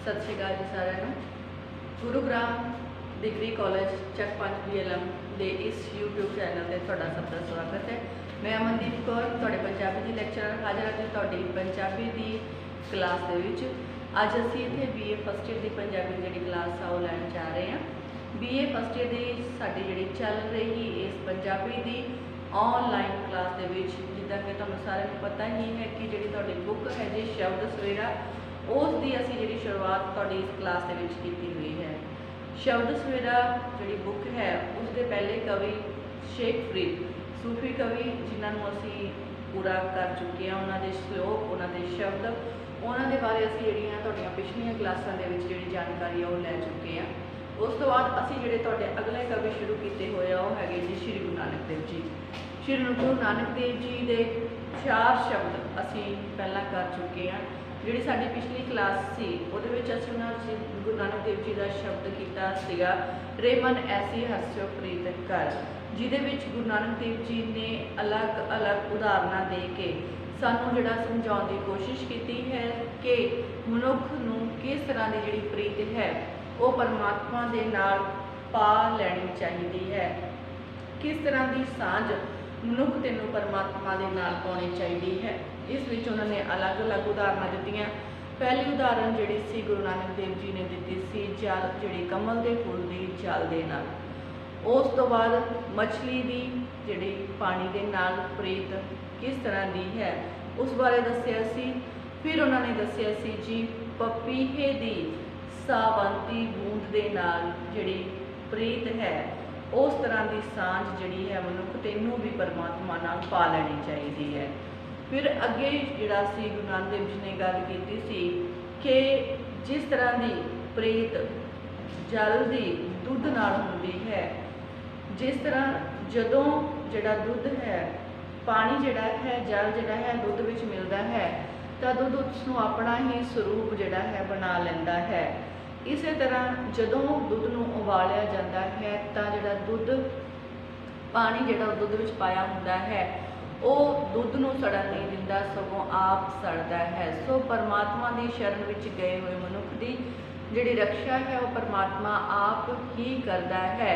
सत श्री अकाल जी सारिਆਂ ਨੂੰ। गुरुग्राम डिग्री कॉलेज ਚੱਕ 5 BLM ਦੇ इस YouTube चैनल ਤੇ ਤੁਹਾਡਾ ਸਭ ਦਾ ਸਵਾਗਤ ਹੈ। मैं अमनदीप कौर ਤੁਹਾਡੇ ਪੰਜਾਬੀ ਦੀ ਲੈਕਚਰਰ ਹਾਜ਼ਰ ਹਾਂ ਤੁਹਾਡੀ ਪੰਜਾਬੀ ਦੀ ਕਲਾਸ ਦੇ ਵਿੱਚ। ਅੱਜ ਅਸੀਂ ਇੱਥੇ BA ਫਸਟ ਈਅਰ ਦੀ ਪੰਜਾਬੀ ਦੀ ਜਿਹੜੀ ਕਲਾਸ ਆ ਉਹ ਲੈਣ ਜਾ ਰਹੇ ਹਾਂ। BA ਫਸਟ ਈਅਰ ਦੀ ਸਾਡੀ ਜਿਹੜੀ ਚੱਲ ਰਹੀ ਇਸ ਪੰਜਾਬੀ ਦੀ ऑनलाइन क्लास ਦੇ ਵਿੱਚ ਜਿੱਦਾਂ ਕਿ ਤੁਹਾਨੂੰ ਸਾਰਿਆਂ ਨੂੰ ਪਤਾ ਹੀ ਹੈ कि ਜਿਹੜੀ ਤੁਹਾਡੀ बुक है जी शब्द सवेरा ਉਸ ਦੀ ਅਸੀਂ ਜਿਹੜੀ शुरुआत ਤੁਹਾਡੀ ਇਸ क्लास ਦੇ ਵਿੱਚ ਕੀਤੀ हुई है। शब्द सवेरा ਜਿਹੜੀ बुक है ਉਸ ਦੇ ਪਹਿਲੇ कवि शेख फरीद सूफी कवि जिन्हां ਨੂੰ ਅਸੀਂ पूरा कर चुके हैं। उन्होंने श्लोक उन्होंने शब्द उन्होंने बारे ਅਸੀਂ ਜਿਹੜੀਆਂ ਤੁਹਾਡੀਆਂ ਪਿਛਲੀਆਂ ਕਲਾਸਾਂ ਦੇ ਵਿੱਚ ਜਿਹੜੀ ਜਾਣਕਾਰੀ ਆ ਉਹ ਲੈ ਚੁੱਕੇ ਹਾਂ। उस तो बाद असी ਜਿਹੜੇ ਤੁਹਾਡੇ अगले कवि शुरू किए हुए वो है जी श्री गुरु नानक देव जी। श्री गुरु नानक देव जी के 4 शब्द असी पहला कर चुके हैं। जी साडी पिछली क्लास सी उहदे विच असीं उन्हां गुरु नानक देव जी का शब्द किया सीगा रे मन ऐसी हस्यो प्रीत कर, जिहदे विच गुरु नानक देव जी ने अलग अलग उदाहरण दे के सानू जिहड़ा समझाउण दी कोशिश की है कि मनुख नूं किस तरह की जिहड़ी प्रीत है वो परमात्मा के नाल पा लैनी चाहिए है, किस तरह की सांझ मनुख तेनों परमात्मा के नाल पाउणी चाहिए है। इस विच उन्होंने अलग अलग उदाहरण दित्तियां। पहली उदाहरण जिहड़ी सी गुरु नानक देव जी ने दित्ती सी जल जिहड़ी कमल के फुल की जल दे नाल। उस तो बाद मछली की जिहड़ी पानी के नाल प्रीत किस तरह की है उस बारे दस्सिया सी। फिर उन्होंने दस्सिया सी जी पपीहे की सावंती बूंद के नाल जिहड़ी प्रीत है उस तरह की सांझ जिहड़ी है मनुख तेनों भी परमात्मा नाल पा लैनी चाहिए है। फिर अगे जिहड़ा सी गुरु नानक देव जी ने गल कीती सी कि जिस तरह की प्रीत जल की दुध नाल हुंदी है, जिस तरह जदों जिहड़ा दुध है पानी जिहड़ा है जल जिहड़ा है दुध विच मिलदा है तो दुध उसनूं अपना ही स्वरूप जिहड़ा है बना लैंदा है। इस तरह जदों दुध नूं उबालिया जाता है तो जिहड़ा दुध पानी जिहड़ा दुध विच पाया हुंदा है वो दुध नूं सड़न नहीं दिंदा सगों आप सड़दा है। सो परमात्मा की शरण विच गए हुए मनुख की जिहड़ी रक्षा है वो परमात्मा आप ही करदा है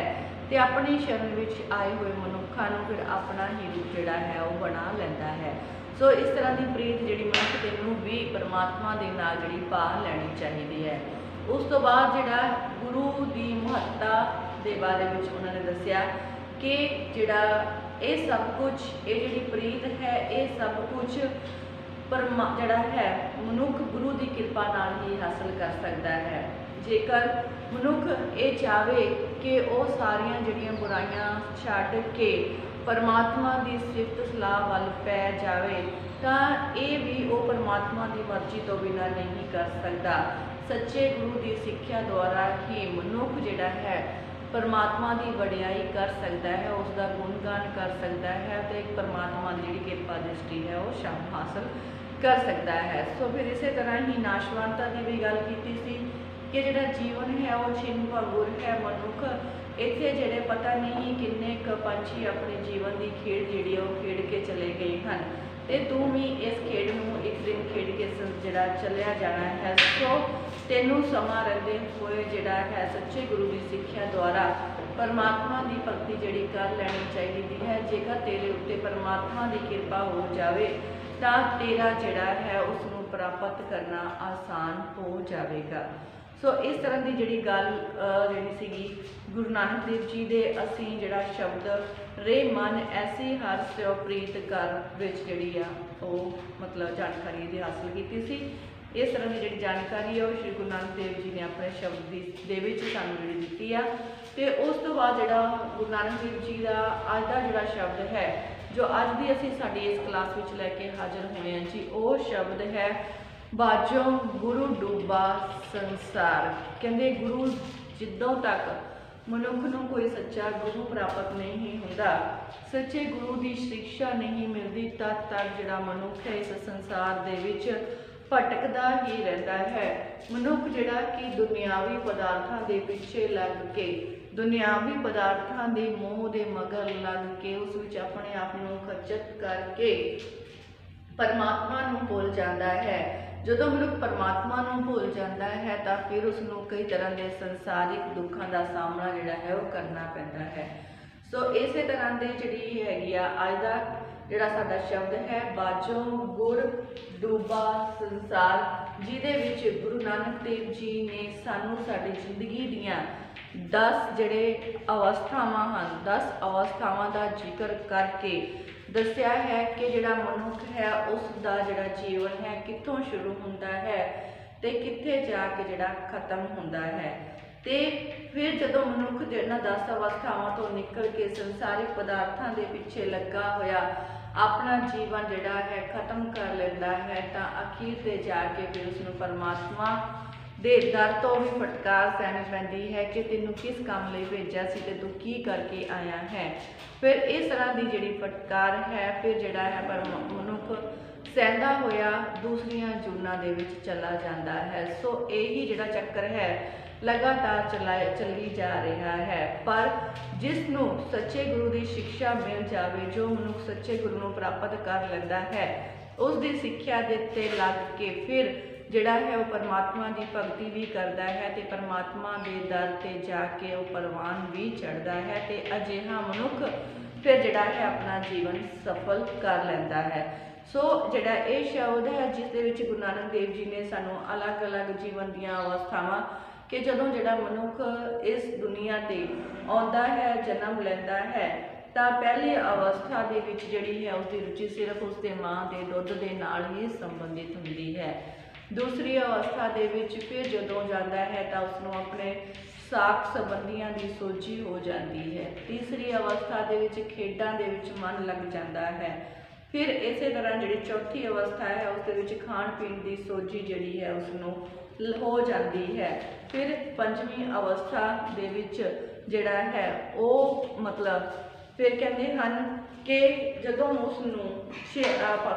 ते अपनी शरण विच आए हुए मनुखां नूं फिर अपना ही रूप जिहड़ा है वो बना लैंदा है। सो इस तरह की प्रीत जिहड़ी मनुख तेनों भी परमात्मा दे नाल जिहड़ी पा लैनी चाहिए है। उस तो बाद जिहड़ा गुरु की महत्ता के बारे में उन्होंने दस्सिया कि जिहड़ा ये सब कुछ ये जिहड़ी प्रीत है ये सब कुछ जिहड़ा है मनुख गुरु की कृपा नाल ही हासिल कर सकता है। जेकर मनुख ये चाहे कि वह सारियां जिहड़ियां बुराइयां छड्ड के परमात्मा की सिफत सलाह वाल पै जाए तो ये भी वो परमात्मा की मर्जी तो बिना नहीं कर सकता। सच्चे गुरु की सिक्ख्या द्वारा ही मनुख जिहड़ा है परमात्मा की वडियाई कर सकता है, उसका गुणगान कर सकता है तो एक परमात्मा की जिहड़ी कृपा दृष्टि है वो शब्द हासिल कर सकता है। सो फिर इस तरह ही नाशवानता की भी गल की सी कि जिहड़ा जीवन है वो छिन्न भंगुर है। मनुख इत्थे जिहड़े पता नहीं किन्ने क पंछी अपने जीवन की खेड जिहड़ी वो खेड के चले गए हैं तो तू भी इस खेड में एक दिन खेड के जिहड़ा चलिया जाना है। सो तेनों समा रहते हुए जिहड़ा है सच्चे गुरु की सिक्ख्या द्वारा परमात्मा की भगती जिहड़ी कर लैनी चाहिए है। जेकर तेरे उत्ते परमात्मा की कृपा हो जाए तो तेरा जिहड़ा है उसनूं प्राप्त करना आसान हो जाएगा। सो इस तरह की जिहड़ी गल जिहड़ी सीगी गुरु नानक देव जी दे असीं जिहड़ा शब्द रे मन ऐसी हर स्यो प्रीत कर विच जिहड़ी आ वो मतलब जानकारी इहदी हासिल कीती सी। इस तरह की जिहड़ी जानकारी है वो श्री गुरु नानक देव जी ने अपने शब्द दे विच सानूं जिहड़ी दित्ती आ। ते उस तो बाद जिहड़ा गुरु नानक देव जी का अज का जिहड़ा शब्द है जो अज दी असीं साडी इस क्लास विच लैके हाज़र होए हां जी वो शब्द है बाजों गुरु डूबा संसार। कहते गुरु जिदों तक मनुख नूं कोई सच्चा गुरु प्राप्त नहीं होता, सच्चे गुरु की शिक्षा नहीं मिलती तद तक जिहड़ा मनुख है इस संसार दे विच भटकदा ही रहता है। मनुख जिहड़ा कि दुनियावी पदार्थों के पिछे लग के दुनियावी पदार्थों के मोह के मगर लग के उस विच अपने आप नूं खचत करके परमात्मा नूं भुल जाता है। ਜਦੋਂ ਮਨੁੱਖ ਪਰਮਾਤਮਾ ਨੂੰ ਭੁੱਲ ਜਾਂਦਾ ਹੈ ਤਾਂ ਫਿਰ ਉਸ ਨੂੰ ਕਈ ਤਰ੍ਹਾਂ ਦੇ ਸੰਸਾਰਿਕ ਦੁੱਖਾਂ ਦਾ ਸਾਹਮਣਾ ਜਿਹੜਾ ਹੈ ਉਹ ਕਰਨਾ ਪੈਂਦਾ ਹੈ। ਸੋ ਇਸੇ ਤਰ੍ਹਾਂ ਦੇ ਜਿਹੜੀ ਹੈਗੀ ਆ ਅੱਜ ਦਾ ਜਿਹੜਾ ਸਾਡਾ ਸ਼ਬਦ ਹੈ, ਬਾਝੋਂ ਗੁਰ ਡੂਬਾ ਸੰਸਾਰ, ਜਿਹਦੇ ਵਿੱਚ ਗੁਰੂ ਨਾਨਕ ਦੇਵ ਜੀ ਨੇ ਸਾਨੂੰ ਸਾਡੀ ਜ਼ਿੰਦਗੀ ਦੀਆਂ 10 ਜਿਹੜੇ ਅਵਸਥਾਵਾਂ ਹਨ, 10 ਅਵਸਥਾਵਾਂ ਦਾ ਜ਼ਿਕਰ ਕਰਕੇ ਦੱਸਿਆ ਹੈ ਕਿ ਜਿਹੜਾ ਮਨੁੱਖ ਹੈ ਉਸ ਦਾ ਜਿਹੜਾ ਜੀਵਨ ਹੈ ਕਿੱਥੋਂ ਸ਼ੁਰੂ ਹੁੰਦਾ ਹੈ ਤੇ ਕਿੱਥੇ ਜਾ ਕੇ ਜਿਹੜਾ ਖਤਮ ਹੁੰਦਾ ਹੈ। ਤੇ ਫਿਰ ਜਦੋਂ ਮਨੁੱਖ ਜਿਹਨਾਂ 10 ਅਵਸਥਾਵਾਂ ਤੋਂ ਨਿਕਲ ਕੇ ਸੰਸਾਰਿਕ ਪਦਾਰਥਾਂ ਦੇ ਪਿੱਛੇ ਲੱਗਾ ਹੋਇਆ ਆਪਣਾ ਜੀਵਨ ਜਿਹੜਾ ਹੈ ਖਤਮ ਕਰ ਲੈਂਦਾ ਹੈ ਤਾਂ ਅਖੀਰ ਤੇ ਜਾ ਕੇ ਫਿਰ ਉਸ ਨੂੰ ਪਰਮਾਤਮਾ ਦੇ ਦਰ ਤੋਂ ਵੀ ਫਟਕਾਰ ਸਹਿਣੀ ਪੈਂਦੀ ਹੈ ਕਿ ਤੈਨੂੰ ਕਿਸ ਕੰਮ ਲਈ ਭੇਜਿਆ ਸੀ ਤੇ ਤੂੰ ਕੀ ਕਰਕੇ ਆਇਆ ਹੈ। ਫਿਰ ਇਸ ਤਰ੍ਹਾਂ ਦੀ ਜਿਹੜੀ ਫਟਕਾਰ ਹੈ ਫਿਰ ਜਿਹੜਾ ਹੈ ਪਰ ਮਨੁੱਖ ਸਹਿੰਦਾ ਹੋਇਆ ਦੂਸਰੀਆਂ ਜੂਨਾਂ ਦੇ ਵਿੱਚ ਚਲਾ ਜਾਂਦਾ ਹੈ। ਸੋ ਇਹੀ ਜਿਹੜਾ ਚੱਕਰ ਹੈ ਲਗਾਤਾਰ ਚੱਲੀ ਜਾ ਰਿਹਾ ਹੈ। ਪਰ ਜਿਸ ਨੂੰ ਸੱਚੇ ਗੁਰੂ ਦੀ ਸਿੱਖਿਆ ਮਿਲ ਜਾਵੇ, ਜੋ ਮਨੁੱਖ ਸੱਚੇ ਗੁਰੂ ਨੂੰ ਪ੍ਰਾਪਤ ਕਰ ਲੈਂਦਾ ਹੈ, ਉਸ ਦੀ ਸਿੱਖਿਆ ਦੇ ਉੱਤੇ ਲੱਗ ਕੇ ਫਿਰ ਜਿਹੜਾ ਹੈ ਉਹ ਪਰਮਾਤਮਾ ਦੀ ਭਗਤੀ ਵੀ ਕਰਦਾ ਹੈ ਤੇ ਪਰਮਾਤਮਾ ਦੇ ਦਰ ਤੇ ਜਾ ਕੇ ਉਹ ਪ੍ਰਵਾਨ ਵੀ ਚੜ੍ਹਦਾ ਹੈ ਤੇ ਅਜਿਹਾ ਮਨੁੱਖ ਫਿਰ ਜਿਹੜਾ ਹੈ ਆਪਣਾ ਜੀਵਨ ਸਫਲ ਕਰ ਲੈਂਦਾ ਹੈ। ਸੋ ਜਿਹੜਾ ਇਹ ਸ਼ਬਦ ਹੈ ਜਿਸ ਦੇ ਵਿੱਚ ਗੁਰੂ ਨਾਨਕ ਦੇਵ ਜੀ ਨੇ ਸਾਨੂੰ ਅਲੱਗ-ਅਲੱਗ ਜੀਵਨ ਦੀਆਂ ਅਵਸਥਾਵਾਂ ਕਿ ਜਦੋਂ ਜਿਹੜਾ ਮਨੁੱਖ ਇਸ ਦੁਨੀਆ ਤੇ ਆਉਂਦਾ ਹੈ, ਜਨਮ ਲੈਂਦਾ ਹੈ, ਤਾਂ ਪਹਿਲੀ ਅਵਸਥਾ ਦੇ ਵਿੱਚ ਜਿਹੜੀ ਹੈ ਉਸਦੀ ਰੁਚੀ ਸਿਰਫ ਉਸਦੇ ਮਾਂ ਦੇ ਦੁੱਧ ਦੇ ਨਾਲ ਹੀ ਸੰਬੰਧਿਤ ਹੁੰਦੀ ਹੈ। ਦੂਸਰੀ ਅਵਸਥਾ ਦੇ ਵਿੱਚ ਫਿਰ ਜਦੋਂ ਜਾਂਦਾ ਹੈ ਤਾਂ ਉਸਨੂੰ ਆਪਣੇ ਸਾਕ ਸੰਬੰਧੀਆਂ ਦੀ ਸੋਝੀ ਹੋ ਜਾਂਦੀ ਹੈ। ਤੀਸਰੀ ਅਵਸਥਾ ਦੇ ਵਿੱਚ ਖੇਡਾਂ ਦੇ ਵਿੱਚ ਮਨ ਲੱਗ ਜਾਂਦਾ ਹੈ। ਫਿਰ ਇਸੇ ਤਰ੍ਹਾਂ ਜਿਹੜੀ ਚੌਥੀ ਅਵਸਥਾ ਹੈ ਉਸ ਦੇ ਵਿੱਚ ਖਾਣ ਪੀਣ ਦੀ ਸੋਝੀ ਜਿਹੜੀ ਹੈ ਉਸਨੂੰ ਹੋ ਜਾਂਦੀ ਹੈ। ਫਿਰ ਪੰਜਵੀਂ ਅਵਸਥਾ ਦੇ ਵਿੱਚ ਜਿਹੜਾ ਹੈ ਉਹ ਮਤਲਬ ਫਿਰ ਕਹਿੰਦੇ ਹਨ ਕਿ ਜਦੋਂ ਉਸ ਨੂੰ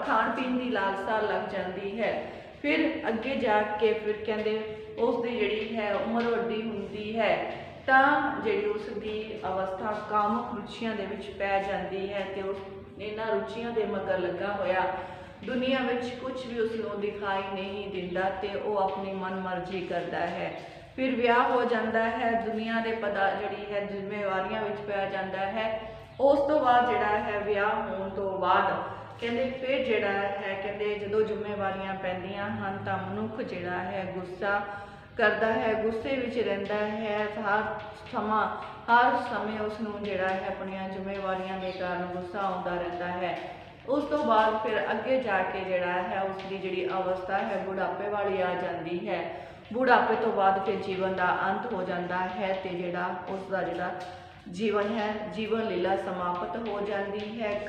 ਖਾਣ ਪੀਣ ਦੀ ਲਾਲਸਾ ਲੱਗ ਜਾਂਦੀ ਹੈ ਫਿਰ ਅੱਗੇ ਜਾ ਕੇ ਫਿਰ ਕਹਿੰਦੇ ਉਸ ਦੀ ਜਿਹੜੀ ਹੈ ਉਮਰ ਵੱਡੀ ਹੁੰਦੀ ਹੈ ਤਾਂ ਜਿਹੜੀ ਉਸ ਦੀ ਅਵਸਥਾ ਕਾਮਕ ਰੁਚੀਆਂ ਦੇ ਵਿੱਚ ਪੈ ਜਾਂਦੀ ਹੈ ਤੇ ਉਸ ਇਹਨਾਂ ਰੁਚੀਆਂ ਦੇ ਮਗਰ ਲੱਗਾ ਹੋਇਆ ਦੁਨੀਆ ਵਿੱਚ ਕੁਝ ਵੀ ਉਸ ਨੂੰ ਦਿਖਾਈ ਨਹੀਂ ਦਿੰਦਾ ਤੇ ਉਹ ਆਪਣੀ ਮਨ ਮਰਜ਼ੀ ਕਰਦਾ ਹੈ। ਫਿਰ ਵਿਆਹ ਹੋ ਜਾਂਦਾ ਹੈ, ਦੁਨੀਆ ਦੇ ਜਿਹੜੀ ਹੈ ਜ਼ਿੰਮੇਵਾਰੀਆਂ ਵਿੱਚ ਪੈ ਜਾਂਦਾ ਹੈ। ਉਸ ਤੋਂ ਬਾਅਦ ਜਿਹੜਾ ਹੈ ਵਿਆਹ ਹੋਣ ਤੋਂ ਬਾਅਦ ਕਹਿੰਦੇ ਫਿਰ ਜਿਹੜਾ ਹੈ ਕਹਿੰਦੇ ਜਦੋਂ ਜ਼ਿੰਮੇਵਾਰੀਆਂ ਪੈਂਦੀਆਂ ਹਨ ਤਾਂ ਮਨੁੱਖ ਜਿਹੜਾ ਹੈ ਗੁੱਸਾ ਕਰਦਾ ਹੈ, ਗੁੱਸੇ ਵਿੱਚ ਰਹਿੰਦਾ ਹੈ। ਹਰ ਸਮੇਂ ਉਸ ਨੂੰ ਜਿਹੜਾ ਹੈ ਆਪਣੀਆਂ ਜ਼ਿੰਮੇਵਾਰੀਆਂ ਦੇ ਕਾਰਨ ਗੁੱਸਾ ਆਉਂਦਾ ਰਹਿੰਦਾ ਹੈ। ਉਸ ਤੋਂ ਬਾਅਦ ਫਿਰ ਅੱਗੇ ਜਾ ਕੇ ਜਿਹੜਾ ਹੈ ਉਸ ਦੀ ਜਿਹੜੀ ਅਵਸਥਾ ਹੈ ਬੁਢਾਪੇ ਵਾਲੀ ਆ ਜਾਂਦੀ ਹੈ। ਬੁਢਾਪੇ ਤੋਂ ਬਾਅਦ ਫਿਰ ਜੀਵਨ ਦਾ ਅੰਤ ਹੋ ਜਾਂਦਾ ਹੈ ਤੇ ਜਿਹੜਾ ਉਸ ਦਾ ਜਿਹੜਾ ਜੀਵਨ ਹੈ ਜੀਵਨ ਲੀਲਾ ਸਮਾਪਤ ਹੋ ਜਾਂਦੀ ਹੈ।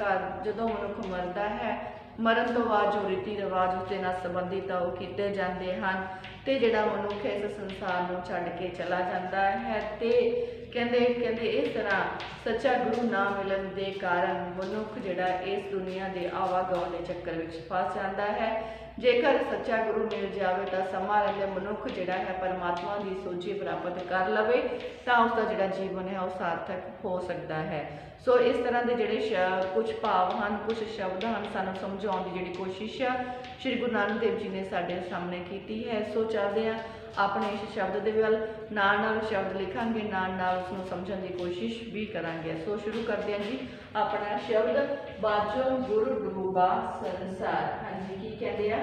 ਜਦੋਂ ਮਨੁੱਖ ਮਰਦਾ ਹੈ, ਮਰਨ ਤੋਂ ਬਾਅਦ ਜੋ ਰੀਤੀ ਰਿਵਾਜ ਉਸ ਦੇ ਨਾਲ ਸੰਬੰਧਿਤ ਆ ਉਹ ਕੀਤੇ ਜਾਂਦੇ ਹਨ ਤੇ ਜਿਹੜਾ ਮਨੁੱਖ ਇਸ ਸੰਸਾਰ ਨੂੰ ਛੱਡ ਕੇ ਚਲਾ ਜਾਂਦਾ ਹੈ। ਤੇ ਕਹਿੰਦੇ ਇਸ ਤਰ੍ਹਾਂ ਸੱਚਾ ਗੁਰੂ ਨਾ ਮਿਲਣ ਦੇ ਕਾਰਨ ਮਨੁੱਖ ਜਿਹੜਾ ਇਸ ਦੁਨੀਆ ਦੇ ਆਵਾਗਾਹ ਦੇ ਚੱਕਰ ਵਿੱਚ ਫਸ ਜਾਂਦਾ ਹੈ। ਜੇਕਰ ਸੱਚਾ ਗੁਰੂ ਮਿਲ ਜਾਵੇ ਤਾਂ ਸਮਾਂ ਰਹਿੰਦੇ ਮਨੁੱਖ ਜਿਹੜਾ ਹੈ ਪਰਮਾਤਮਾ ਦੀ ਸੋਝੀ ਪ੍ਰਾਪਤ ਕਰ ਲਵੇ ਤਾਂ ਉਸ ਦਾ ਜਿਹੜਾ ਜੀਵਨ ਹੈ ਉਹ ਸਾਰਥਕ ਹੋ ਸਕਦਾ ਹੈ। ਸੋ ਇਸ ਤਰ੍ਹਾਂ ਦੇ ਜਿਹੜੇ ਕੁਝ ਭਾਵ ਹਨ, ਕੁਝ ਸ਼ਬਦ ਹਨ ਸਾਨੂੰ ਸਮਝਾਉਣ ਦੀ ਜਿਹੜੀ ਕੋਸ਼ਿਸ਼ ਆ ਸ਼੍ਰੀ ਗੁਰੂ ਨਾਨਕ ਦੇਵ ਜੀ ਨੇ ਸਾਡੇ ਸਾਹਮਣੇ ਕੀਤੀ ਹੈ। ਸੋ ਚੱਲਦੇ ਹਾਂ ਆਪਣੇ ਇਸ ਸ਼ਬਦ ਦੇ ਵੱਲ, ਨਾਲ ਸ਼ਬਦ ਲਿਖਾਂਗੇ, ਨਾਲ ਉਸ ਨੂੰ ਸਮਝਣ ਦੀ ਕੋਸ਼ਿਸ਼ ਵੀ ਕਰਾਂਗੇ। ਸੋ ਸ਼ੁਰੂ ਕਰਦੇ ਹਾਂ ਜੀ ਆਪਣਾ ਸ਼ਬਦ, ਬਾਝੋਂ ਗੁਰ ਡੂਬਾ ਸੰਸਾਰ। ਹਾਂਜੀ, ਕੀ ਕਹਿੰਦੇ ਆ?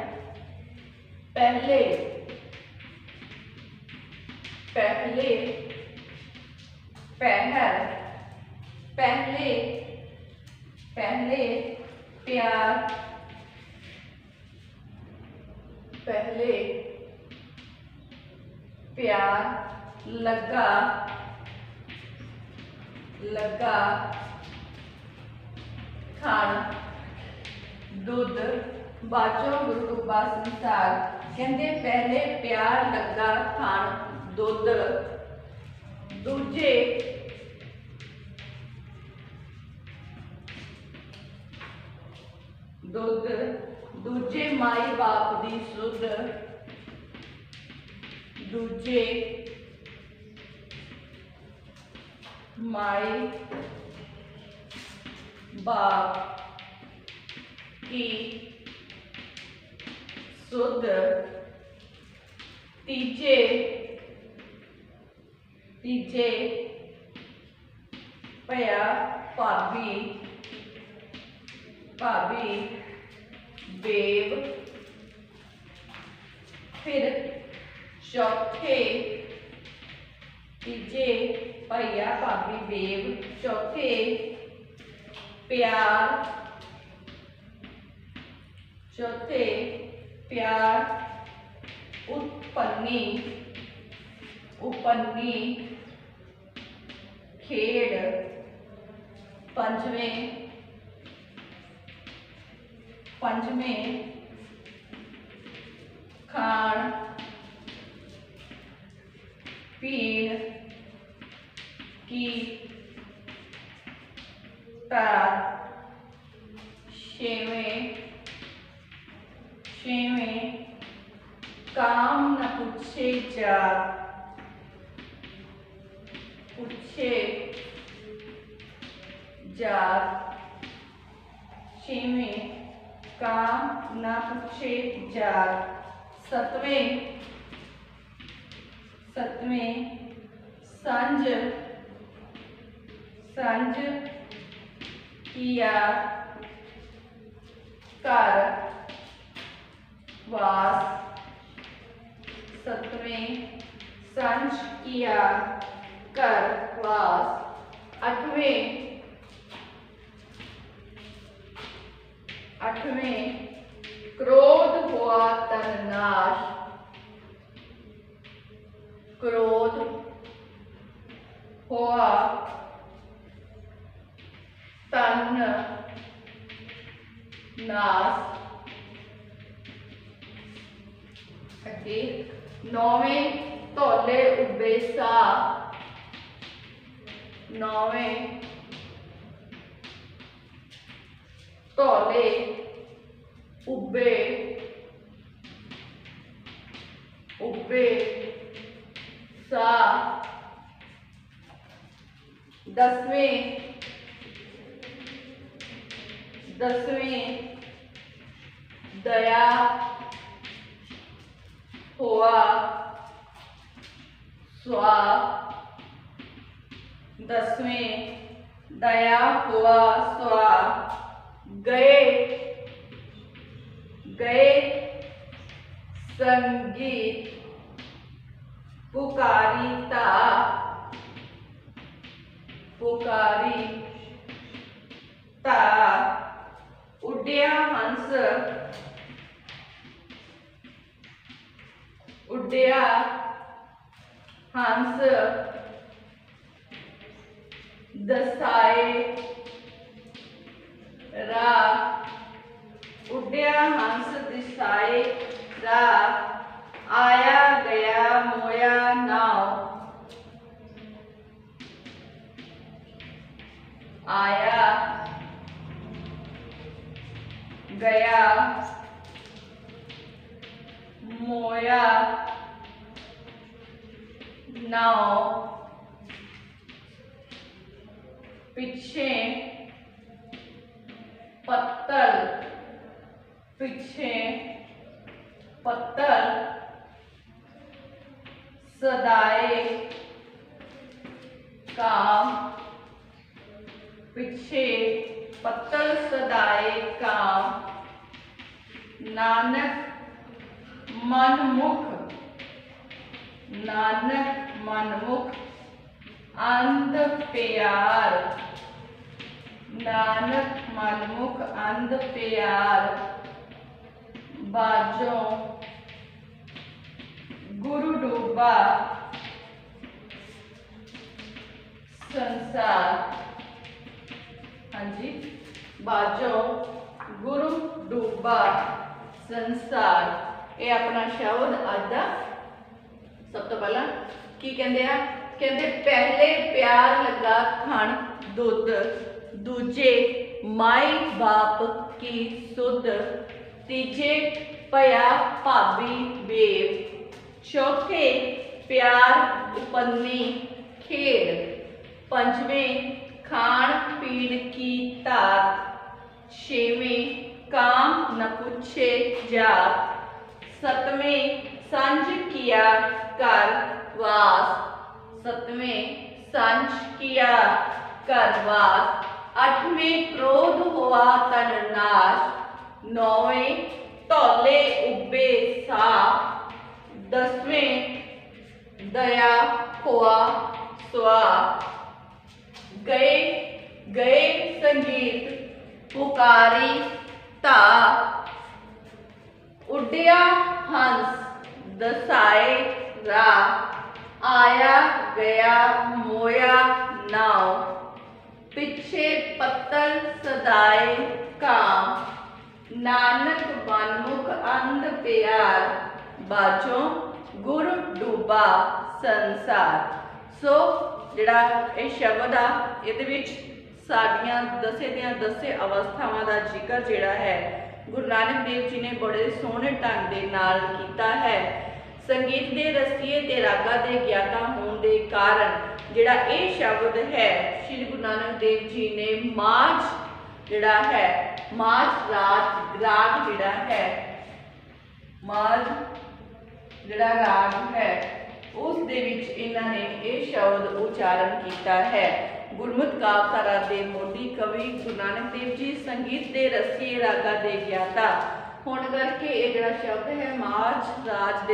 ਪਹਿਲੇ ਪਹਿਰ, ਪਹਿਲੇ प्यार, पहले प्यार लगा खान दूध बाचों गुरु डूबा संसार। कहते पहले प्यार लगा खान दूध, दूजे दुध, दूजे माई बाप दी सुध, दूजे माई बाप की सुध, तीजे भैया भाभी बेब, फिर चौथे तीजे भैया भाभी बेब, चौथे प्यार, उपन्नी खेड, पंजवें खाण पीण की तार, छेवें काम न पूछे जात, छेवें काम न पूछे जात, सतवें संज किया घर वास, सतवें संज किया घर वास, आठवें क्रोध हुआ तन नाश, क्रोध हुआ तन नाश। अगे नौवें तौले उबे सा, नौवें तौले उबे सा, दसवें दया हुआ स्वा, दसवें दया हुआ स्वा, गए संगीत पुकारिता, उड्या हंस दसाए रा, उड्या हंस दिशाए रा, आया गया मोया नाव, आया गया मोया नाव, पीछे पत्तल सदाए काम, पीछे पत्तल सदाए काम, नानक मनमुख अंध प्यार, नानक मनमुख अंध प्यार, बाजों गुरु डूबा संसार। हाँ जी, बाजों गुरु डूबा संसार। ये अपना शब्द अज का सब तो पहला की कहते हैं, कहते पहले प्यार लगा खान दुध, दूजे माई बाप की सुध, तीजे भया भाभी बेब, चौथे प्यार उपन्नी खेड, पंजवें खान पीन की ताक, छेवें काम न पूछे जात, सतवें संज किया कर वास, सतवें संज किया कर वास। अठवें क्रोध हुआ तन नाश, नौवें तौले उबे सा। दसवें दया हुआ स्वा। गए गए संगीत पुकारी ता, उड्या हंस दसाए रा। आया गया मोया नाव, पिछे पत्तल सदाए काम। नानक बनमुख अंध प्यार, बाजों गुर डूबा संसार। सो जिहड़ा ये शब्द आ इहदे विच साडियां दसे दियां दसे अवस्थावां दा जिक्र जिहड़ा है गुरु नानक देव जी ने बड़े सोहने ढंग दे नाल कीता है। संगीत दे रसीए ते रागा दे ज्ञाता होने दे कारण जिहड़ा ये शब्द है श्री गुरु नानक देव जी ने माझ जिहड़ा है माझ राग जिहड़ा है माझ जिहड़ा राग है उस दे विच इन्हां ने ये शब्द उच्चारण किया है। गुरमुख कावधारा दे मोढी कवि गुरु नानक देव जी संगीत दे रसीए रागा दे ज्ञाता होने करके ये जिहड़ा शब्द है माझ राग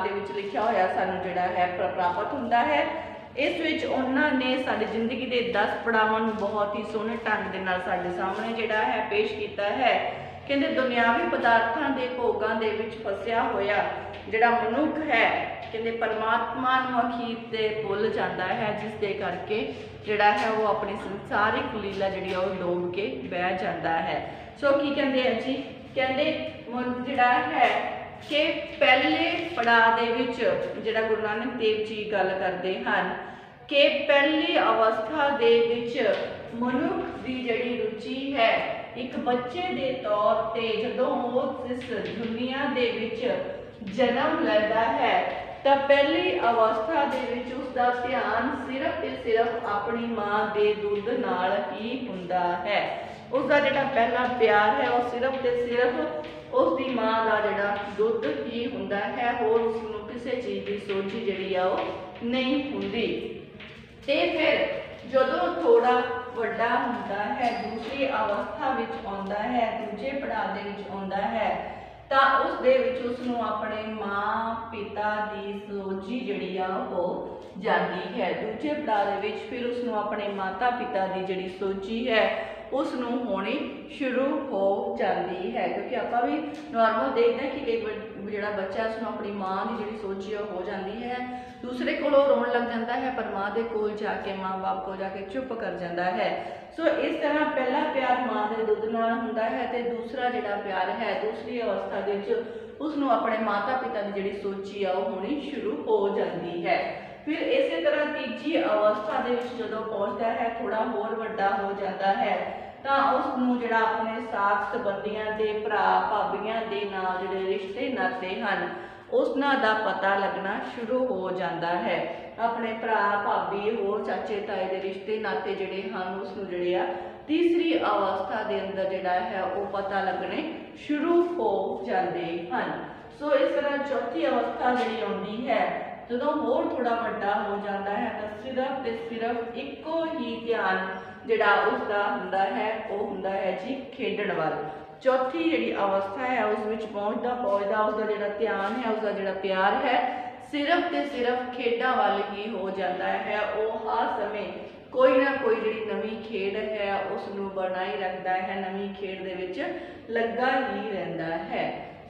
दे विच लिखिया होया सानू जिहड़ा है प्राप्त हुंदा है। इस विच उन्हां ने साडी जिंदगी दे 10 पड़ावां नूं बहुत ही सोहने ढंग दे नाल साडे सामने जिहड़ा है पेश कीता है। कहंदे दुनियावी पदार्थां दे भोगां दे विच फसिया होया जिहड़ा मनुख है कहंदे परमात्मा नूं अखीर ते भुल जांदा है, जिस दे करके जिहड़ा है वो अपनी संसारिक लीला जिहड़ी वो डोब के बह जांदा है। सो की कहंदे है जी, कहंदे जिहड़ा है कि पहले पड़ाव दे विच जिहड़ा गुरु नानक देव जी गल करदे हन कि पहली अवस्था दे विच मनुख दी जिहड़ी रुचि है एक बच्चे दे तौर ते जदों वो इस दुनिया दे विच जन्म लैंदा है तो पहली अवस्था दे विच उसका ध्यान सिर्फ ते सिर्फ अपनी माँ दे दुध नाल ही हुंदा है। उसका जिहड़ा पहला प्यार है वह सिर्फ ते सिर्फ उसकी माँ का जिहड़ा दुध ही हुंदा है, होर उसनूं किसी चीज़ की सोची जिहड़ी आ वो नहीं हुंदी। ते फिर जदों थोड़ा वड्डा हुंदा है दूसरी अवस्था विच आउंदा है दूजे पड़ाव दे विच आउंदा है तां उस दे विच उसनूं अपने माँ पिता की सोची जिहड़ी आ हो जाती है। दूजे पड़ाव दे विच फिर उसनूं अपने माता पिता की जिहड़ी सोची है उसनूं होनी शुरू हो जाती है, क्योंकि आप भी नॉर्मल देखते हैं कि कई जिहड़ा बच्चा उसनूं अपनी माँ की जिहड़ी सोच है हो जाती है, दूसरे कोलों रोन लग जाता है पर माँ के कोल जाके माँ बाप को जाके चुप कर जाता है। सो इस तरह पहला प्यार माँ के दुध नाल हुंदा है ते दूसरा जिहड़ा प्यार है दूसरी अवस्था दे विच उसनूं अपने माता पिता की जिहड़ी सोची आ होनी शुरू हो जाती है। फिर इस तरह तीजी अवस्था दे विच जदों पहुंचता है थोड़ा होर वड्डा हो जाता है तो उसनूं जिहड़ा अपने साथ संबंधियां दे भरा भाबियां दे नाल जिहड़े रिश्ते नाते हन उसनां दा पता लगना शुरू हो जाता है। अपने भरा भाभी होर चाचे ताए दे रिश्ते नाते जिहड़े हन उसनूं जिहड़े आ तीसरी अवस्था दे अंदर जिहड़ा है वो पता लगने शुरू हो जाते हैं। सो इस तरह चौथी अवस्था जिहड़ी आउंदी है जदों होर थोड़ा वड्डा हो जाता है तो सिर्फ ते सिर्फ इक्को ही ध्यान जिहड़ा उसका हुंदा है वो हुंदा है जी खेडण वाल। चौथी जिहड़ी अवस्था है उस विच पहुंचदा उसका जिहड़ा ध्यान है उसका जिहड़ा प्यार है सिर्फ ते सिर्फ खेडां वाल ही हो जाता है। वो हर समय कोई ना कोई जिहड़ी नवीं खेड है उसनूं बनाई रखता है, नवीं खेड दे विच लगा ही रहिंदा है।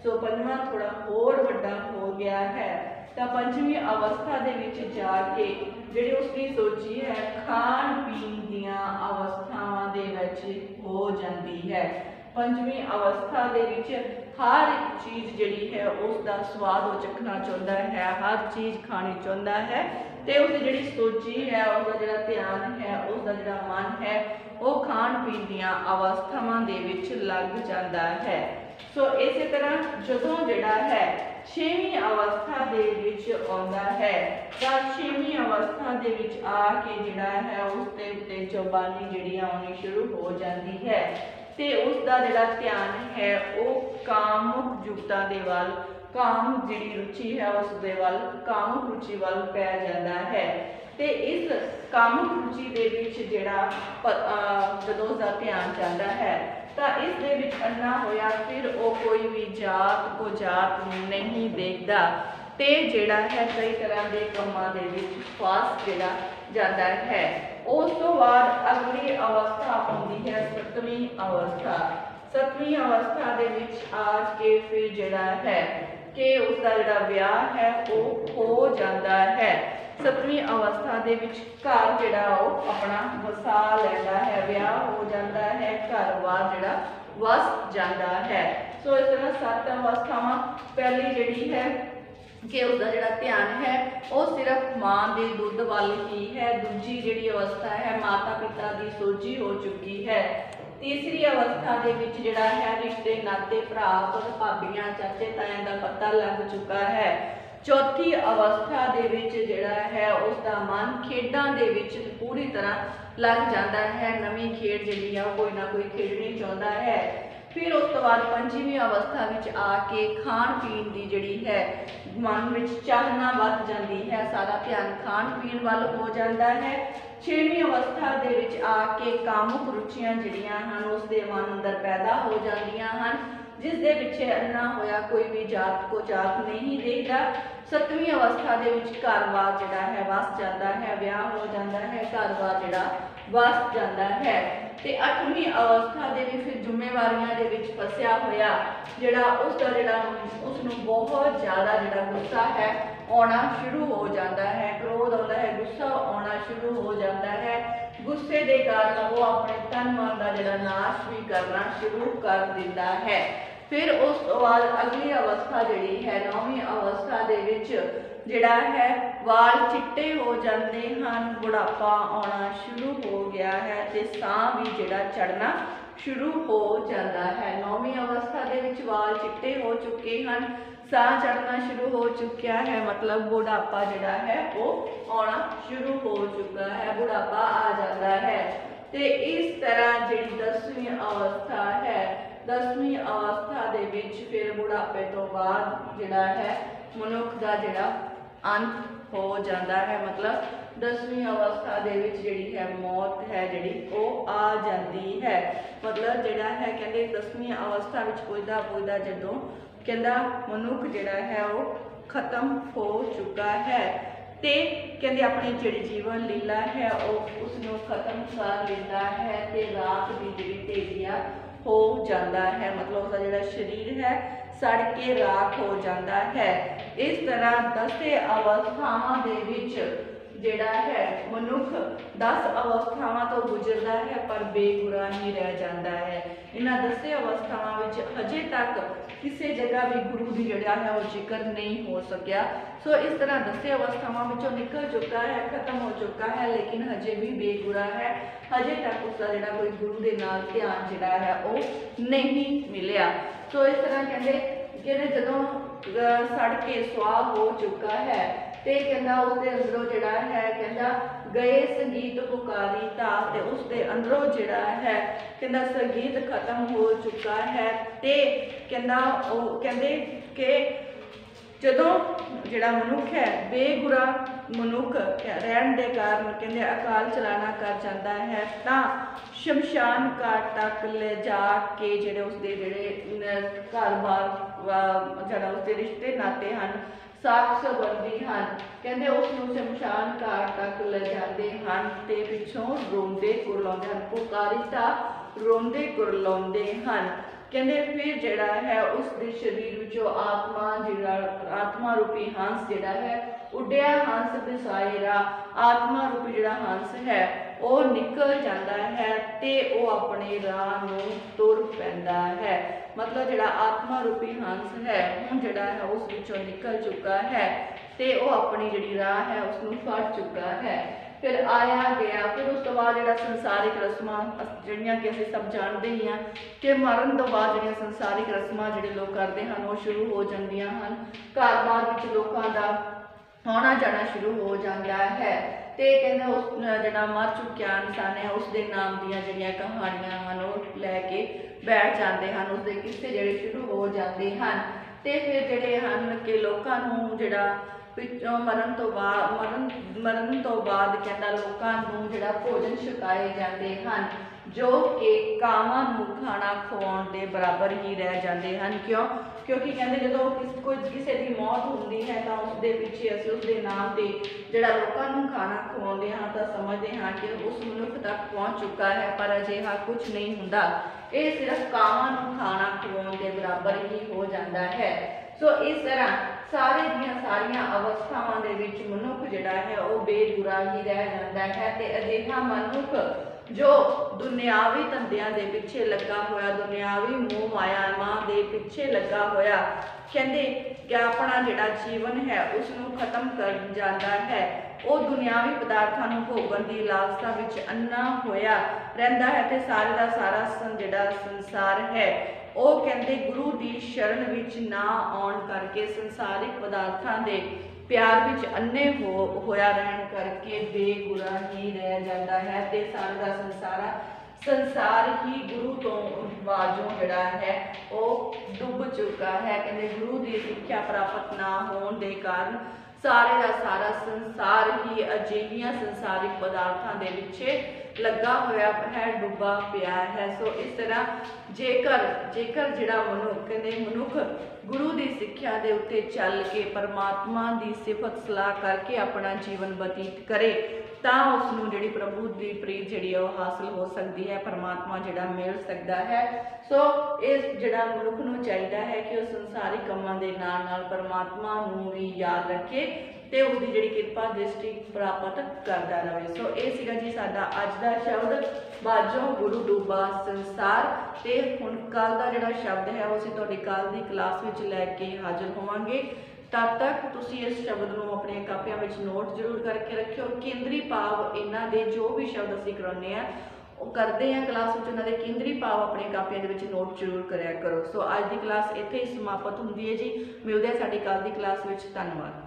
सो पंजवां थोड़ा होर वड्डा हो गया है तो पंजवीं अवस्था दे विच जाके जिहड़ी उसकी सोची है खाण पीण दीआं अवस्थावां दे विच हो जाती है। पंजवीं अवस्था दे विच हर एक चीज़ जिहड़ी है उसका स्वाद वो चखना चाहुंदा है, हर चीज़ खानी चाहुंदा है ते उसकी जिहड़ी सोची है उसका जिहड़ा ध्यान है उसका जिहड़ा मन है वो खाण पीण दीआं अवस्थावां दे विच लग जाता है। सो इस तरह जदों जिहड़ा है छेवीं अवस्था दे विच आउंदा है तां छेवीं अवस्था दे विच आके जिहड़ा है उस दे उत्ते जुबानी जिहड़ी आउणी शुरू हो जाती है ते उसका जिहड़ा ध्यान है वो कामुक जुगतां दे वाल काम जिहड़ी रुचि है उस दे वल कामुक रुचि वल पै जाता है। ते इस कामुक रुचि दे विच जिहड़ा जदों उसदा ध्यान जाता है तो इस दे विच अन्ना होया फिर वो कोई भी जात को जात नहीं देखता ते जिहड़ा है कई तरह के कामां दे विच फस जिहड़ा जाता है। उस तो बाद अगली अवस्था आती है सतवीं अवस्था। सतवीं अवस्था दे विच आज के फिर जिहड़ा है कि उसका जिहड़ा विआह है वो हो जाता है। सतवीं अवस्था दे विच घर जिहड़ा वो अपना वसा लैंदा है, विआह हो जाता है, घर बार जिहड़ा वस जाता है। सो इस तरह 7 अवस्थावां। पहली जिहड़ी है कि उसका जिहड़ा ध्यान है वो सिर्फ माँ के दुध वाल ही है। दूजी जिहड़ी अवस्था है माता पिता की सोझी हो चुकी है। तीसरी अवस्था के विच जिहड़ा है रिश्ते नाते भरा भाबियां चाचे तायां का पता लग चुका है। चौथी अवस्था के विच जिहड़ा है उसका मन खेडां दे विच पूरी तरह लग जाता है। नवीं खेड जिहड़ी है कोई ना कोई खेडनी चाहुंदा है। फिर उस तो बाद पंजवीं अवस्था विच आके खाण पीण की जिहड़ी है मन विच चाहना वध जाती है, सारा ध्यान खाण पीण वाल हो जाता है। 6वीं अवस्था दे विच आके कामुक रुचियां जिहड़ियां हन उस दे मन अंदर पैदा हो जांदियां हन, जिस दे पिछे अन्ना होया कोई भी जात को जात नहीं देखता। 7वीं अवस्था दे विच घर बार जिहड़ा है वस जाता है, विआह हो जाता है, घर बार जिहड़ा वस जाता है। ते 8वीं अवस्था दे विच फिर जिम्मेवारियां दे विच फसिया होया जिहड़ा उसका जिहड़ा उसनूं बहुत ज़्यादा जिहड़ा गुस्सा है आना शुरू हो जाता है, क्रोध आता है, गुस्सा आना शुरू हो जाता है। गुस्से के कारण वो अपने तन मन का जिहड़ा नाश भी करना शुरू कर दिंदा है। फिर उस तो बाद अगली अवस्था जिहड़ी है 9वीं अवस्था दे विच जिहड़ा है वाल चिट्टे हो जाते हैं, बुढ़ापा आना शुरू हो गया है ते साह भी जिहड़ा चढ़ना शुरू हो जाता है। 9वीं अवस्था दे विच वाल चिट्टे हो चुके हैं, साह चढ़ना शुरू हो चुका है, मतलब बुढ़ापा जिहड़ा है वो आना शुरू हो चुका है, बुढ़ापा आ जाता है। ते इस तरह जिहड़ी 10वीं अवस्था है 10वीं अवस्था दे विच फिर बुढ़ापे तो बाद जिहड़ा है मनुख दा जिहड़ा अंत हो जाता है, मतलब 10वीं अवस्था दे विच जिहड़ी है मौत है जिहड़ी वो आ जाती है। मतलब जिहड़ा है कहंदे 10वीं अवस्था विच पुजदा पुजदा जदों कहंदा मनुख जिहड़ा है वो खत्म हो चुका है ते कहंदे अपनी जिहड़ी जीवन लीला है वो उसनूं खत्म कर लेंदा है ते रात की जिहड़ी ढेरिया हो जाता है, मतलब उसका जिहड़ा शरीर है सड़ के राख हो जाता है। इस तरह 10 अवस्थावां दे विच जिहड़ा है मनुख 10 अवस्थावां तो गुजरता है पर बेगुरा नहीं रह जाता है। इन्हां 10 अवस्थावां विच हजे तक किसी जगह भी गुरु की जिहड़ा है वो जिक्र नहीं हो सकिया। सो इस तरह 10 अवस्थावां विचों निकल चुका है, खत्म हो चुका है, लेकिन हजे भी बेगुरा है, हजे तक उसका जिहड़ा कोई गुरु के नाल ध्यान जिहड़ा है वो नहीं मिलिया। सो इस तरह कहते जदों सड़ के सुआह हो चुका है ते कहंदा उसके अंदरों जिहड़ा है कहंदा गए संगीत पुकारी ता ते उसके अंदरों जिहड़ा है कहंदा संगीत खत्म हो चुका है ते कहंदा कहंदे कि जदों जिहड़ा मनुख है बेगुरा मनुख रहन के कारण कहंदे अकाल चलाना कर जाता है तां शमशान घाट तक ले जा के जिहड़े उसके जिहड़े घर बार जिहड़ा उसके रिश्ते नाते हैं साख संबंधी हैं कहंदे उसनूं शमशान घाट तक ले जाते हैं ते पिछों रोंदे कुरलाउंदे हैं, पुकारिता रोंदे कुरलाउंदे हैं। कहंदे फिर जिहड़ा है उसके शरीर विचों आत्मा जिहड़ा आत्मा रूपी हंस जिहड़ा है उड्डिया हंस बिसाएरा आत्मा रूपी जिहड़ा हंस है वो निकल जाता है ते वो अपने राह नूं तुर पैंदा है। मतलब जिहड़ा आत्मा रूपी हंस है हुण जिहड़ा है उस विचों निकल चुका है ते वो अपनी जिहड़ी राह है उसनूं फड़ चुका है। फिर आया गया फिर उस तो बाद जिहड़ा संसारिक रस्मां जिहड़ियां कि असीं सब जानते ही हैं कि मरण तो बाद जिहड़ियां संसारिक रस्मां जिहड़े लोग करते हैं वो शुरू हो जांदियां हैं, घर बार विच लोकां दा आना जाना शुरू हो जाता है ते कहंदे उस जिहड़ा मर चुकिया इंसान है उसके नाम दीयां जिहड़ियां कहानियां हैं वो लैके बैठ जाते हैं, उसके किस्से जिहड़े शुरू हो जाते हैं। ਤੇ ਫਿਰ ਜਿਹੜੇ ਹਨ ਕਿ ਲੋਕਾਂ ਨੂੰ ਜਿਹੜਾ ਪਿੱਛੋਂ ਮਰਨ ਤੋਂ ਬਾਅਦ ਕਹਿੰਦਾ ਲੋਕਾਂ ਨੂੰ ਜਿਹੜਾ ਭੋਜਨ ਛਕਾਏ ਜਾਂਦੇ ਹਨ ਜੋ ਕਿ ਕਾਵਾਂ ਨੂੰ ਖਾਣਾ ਖਵਾਉਣ ਦੇ ਬਰਾਬਰ ਹੀ ਰਹਿ ਜਾਂਦੇ ਹਨ। ਕਿਉਂਕਿ ਕਹਿੰਦੇ ਜਦੋਂ ਕਿਸੇ ਦੀ ਮੌਤ ਹੁੰਦੀ ਹੈ ਤਾਂ ਉਸ ਦੇ ਪਿੱਛੇ ਅਸੀਂ ਉਸ ਦੇ ਨਾਮ ਤੇ ਜਿਹੜਾ ਲੋਕਾਂ ਨੂੰ ਖਾਣਾ ਖਵਾਉਂਦੇ ਹਾਂ ਤਾਂ ਸਮਝਦੇ ਹਾਂ ਕਿ ਉਸ ਮਨੁੱਖ ਤੱਕ ਪਹੁੰਚ ਚੁੱਕਾ ਹੈ, ਪਰ ਅਜਿਹਾ ਕੁਝ ਨਹੀਂ ਹੁੰਦਾ। ਇਹ ਸਿਰਫ ਕਾਵਾਂ ਨੂੰ ਖਾਣਾ ਖਵਾਉਣ ਦੇ ਬਰਾਬਰ ਹੀ ਹੋ ਜਾਂਦਾ ਹੈ। ਸੋ ਇਸ ਤਰ੍ਹਾਂ ਸਾਰੀਆਂ ਅਵਸਥਾਵਾਂ ਦੇ ਵਿੱਚ ਮਨੁੱਖ ਜਿਹੜਾ ਹੈ ਉਹ ਬੇਗੁਰਾ ਹੀ ਰਹਿ ਜਾਂਦਾ ਹੈ ਤੇ ਅਜਿਹਾ ਮਨੁੱਖ ਜੋ ਦੁਨਿਆਵੀ ਧੰਦਿਆਂ ਦੇ ਪਿੱਛੇ ਲੱਗਾ ਹੋਇਆ, ਦੁਨਿਆਵੀ ਮੋਹ ਮਾਇਆਵਾਂ ਦੇ ਪਿੱਛੇ ਲੱਗਾ ਹੋਇਆ, ਕਹਿੰਦੇ ਕਿ ਆਪਣਾ ਜਿਹੜਾ ਜੀਵਨ ਹੈ ਉਸ ਨੂੰ ਖਤਮ ਕਰ ਜਾਂਦਾ ਹੈ। ਉਹ ਦੁਨਿਆਵੀ ਪਦਾਰਥਾਂ ਨੂੰ ਭੋਗਣ ਦੀ ਲਾਲਸਾ ਵਿੱਚ ਅੰਨਾ ਹੋਇਆ ਰਹਿੰਦਾ ਹੈ ਤੇ ਸਾਰੇ ਦਾ ਸਾਰਾ ਜਿਹੜਾ ਸੰਸਾਰ ਹੈ ਉਹ ਕਹਿੰਦੇ ਗੁਰੂ ਦੀ ਸ਼ਰਨ ਵਿੱਚ ਨਾ ਆਉਣ ਕਰਕੇ ਸੰਸਾਰਿਕ ਪਦਾਰਥਾਂ ਦੇ ਪਿਆਰ ਵਿੱਚ ਅੰਨੇ ਹੋਇਆ ਰਹਿਣ ਕਰਕੇ ਬੇਗੁਰਾ ਹੀ ਰਹਿ ਜਾਂਦਾ ਹੈ ਤੇ ਸਾਰਾ ਦਾ ਸੰਸਾਰ ਹੀ ਗੁਰੂ ਤੋਂ ਬਾਝੋਂ ਜਿਹੜਾ ਹੈ ਉਹ ਡੁੱਬ ਚੁੱਕਾ ਹੈ। ਕਹਿੰਦੇ ਗੁਰੂ ਦੀ ਸਿੱਖਿਆ ਪ੍ਰਾਪਤ ਨਾ ਹੋਣ ਦੇ ਕਾਰਨ ਸਾਰੇ ਦਾ ਸਾਰਾ ਸੰਸਾਰ ਹੀ ਅਜਿਹੀਆਂ ਸੰਸਾਰਿਕ ਪਦਾਰਥਾਂ ਦੇ ਪਿੱਛੇ ਲੱਗਾ ਹੋਇਆ ਹੈ, ਡੁੱਬਾ ਪਿਆ ਹੈ। ਸੋ ਇਸ ਤਰ੍ਹਾਂ ਜੇਕਰ ਜਿਹੜਾ ਮਨੁੱਖ ਗੁਰੂ ਦੀ ਸਿੱਖਿਆ ਦੇ ਉੱਤੇ ਚੱਲ ਕੇ ਪਰਮਾਤਮਾ ਦੀ ਸਿਫਤ ਸਲਾਹ ਕਰਕੇ ਆਪਣਾ ਜੀਵਨ ਬਤੀਤ ਕਰੇ ਤਾਂ ਉਸ ਨੂੰ ਜਿਹੜੀ ਪ੍ਰਭੂ ਦੀ ਪ੍ਰੀਤ ਜਿਹੜੀ ਉਹ ਹਾਸਲ ਹੋ ਸਕਦੀ ਹੈ, ਪਰਮਾਤਮਾ ਜਿਹੜਾ ਮਿਲ ਸਕਦਾ ਹੈ। ਸੋ ਇਸ ਜਿਹੜਾ ਮਨੁੱਖ ਨੂੰ ਚਾਹੀਦਾ ਹੈ ਕਿ ਉਹ ਸੰਸਾਰਿਕ ਕੰਮਾਂ ਦੇ ਨਾਲ ਨਾਲ ਪਰਮਾਤਮਾ ਨੂੰ ਵੀ ਯਾਦ ਰੱਖੇ ਤੇ ਉਸ ਦੀ ਜਿਹੜੀ ਕਿਰਪਾ ਦ੍ਰਿਸ਼ਟੀ ਪ੍ਰਾਪਤ ਕਰਦਾ ਰਹੇ। ਸੋ ਇਹ ਸੀਗਾ ਜੀ ਸਾਡਾ ਅੱਜ ਦਾ ਸ਼ਬਦ ਬਾਝੋਂ ਗੁਰੂ ਡੁੱਬਾ ਸੰਸਾਰ। ਤੇ ਹੁਣ ਕੱਲ ਦਾ ਜਿਹੜਾ ਸ਼ਬਦ ਹੈ ਉਹ ਅਸੀਂ ਤੁਹਾਡੀ ਕੱਲ ਦੀ ਕਲਾਸ ਵਿੱਚ ਲੈ ਕੇ ਹਾਜ਼ਰ ਹੋਵਾਂਗੇ। ਤਦ ਤੱਕ ਤੁਸੀਂ ਇਸ ਸ਼ਬਦ ਨੂੰ ਆਪਣੀਆਂ ਕਾਪੀਆਂ ਵਿੱਚ ਨੋਟ ਜ਼ਰੂਰ ਕਰਕੇ ਰੱਖਿਓ। ਕੇਂਦਰੀ ਭਾਵ ਇਹਨਾਂ ਦੇ ਜੋ ਵੀ ਸ਼ਬਦ ਅਸੀਂ ਕਰਾਉਂਦੇ ਆ ਉਹ ਕਰਦੇ ਆ ਕਲਾਸ ਵਿੱਚ, ਉਹਨਾਂ ਦੇ ਕੇਂਦਰੀ ਭਾਵ ਆਪਣੀਆਂ ਕਾਪੀਆਂ ਦੇ ਵਿੱਚ ਨੋਟ ਜ਼ਰੂਰ ਕਰਿਆ ਕਰੋ। ਸੋ ਅੱਜ ਦੀ ਕਲਾਸ ਇੱਥੇ ਹੀ ਸਮਾਪਤ ਹੁੰਦੀ ਹੈ ਜੀ। ਮਿਲਦੇ ਆ ਸਾਡੀ ਕੱਲ ਦੀ ਕਲਾਸ ਵਿੱਚ। ਧੰਨਵਾਦ।